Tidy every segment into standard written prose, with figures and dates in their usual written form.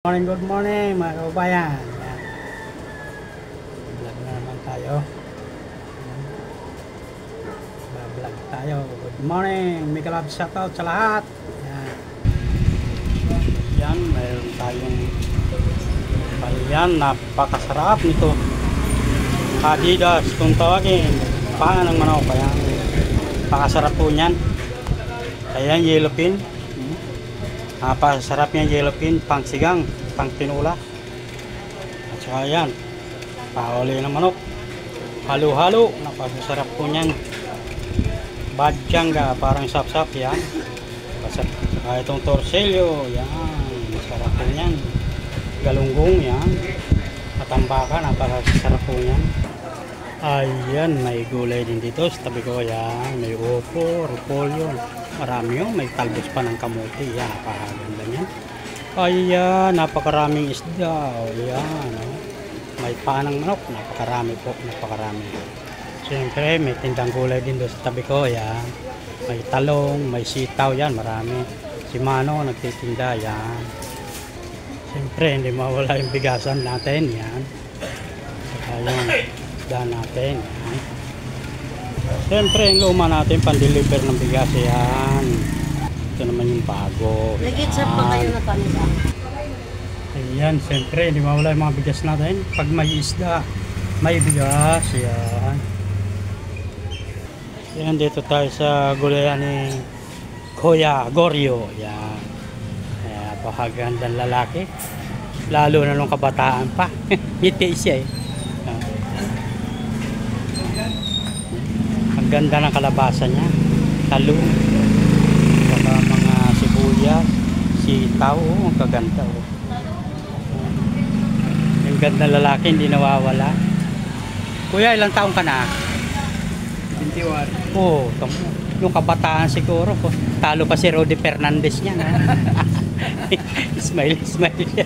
Good morning mga kababayan. Yan. Vlog na naman tayo. Vlog tayo. Good morning. Mega love shoutout sa lahat. Yan. Yan, mayroon tayong palian. Napakasarap nito. Adidas kung tawagin. Paano ng manok. Kaya napakasarap po niyan. Ayan, yellow pin. Napasarap niya yellow pin, pang sigang, pang tinula. At saka yan, pauli ng manok. Halo-halo, napasarap po niyan. Badjanga, parang sap-sap yan. Saka itong torsilyo, yan, masarap po niyan. Galunggong yan. Matambakan, napasarap po niyan. Ayan, may gulay din dito sa tabi ko. Yan, may upo, repolyo. Marami yun, may talbos pa ng kamote. Yan, napakaganda niyan. Ayan, napakaraming isda. Ayan, may panang manok. Napakarami po, napakarami. Siyempre, may tindang gulay din doon sa tabi ko. Ayan, may talong, may sitaw. Yan, marami. Si Mano nagtitinda. Yan. Siyempre, hindi mawala yung bigasan natin. Yan. Saka yun, isda natin. Yan. Siyempre, yung luma natin, pan-deliver ng bigas. Yan. Ito naman yung bago. Nag-gitsap pa kayo na kanila? Ayan, siyempre, hindi mawala yung mga bigas natin. Pag may isda, may bigas. Yan. Yan, dito tayo sa gulayan ni Kuya Goryo. Yan. Ayan, napakagandang lalaki. Lalo na nung kabataan pa. Ngiti siya eh. Ang ganda ng kalabasa niya, talong, saka mga sibuyas, sitaw, ang kaganda. Yung ganda lalaki, hindi nawawala. Kuya, ilang taong ka na? 21. Oo, yung kabataan siguro, talo pa si Rody Fernandez niya. Smile, smile siya.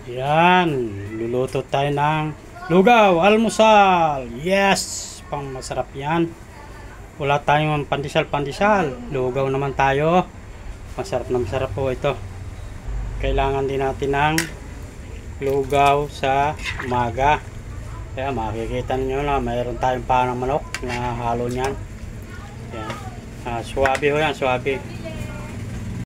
Yan, luluto tayo ng lugaw, almusal. Yes, pang masarap yan. Wala tayong pandesal. Lugaw naman tayo. Masarap na masarap po ito. Kailangan din natin ng lugaw sa umaga. Kaya makikita niyo na mayroon tayong panang manok na halo niyan. Yan. Suwabe ho yan, suwabe.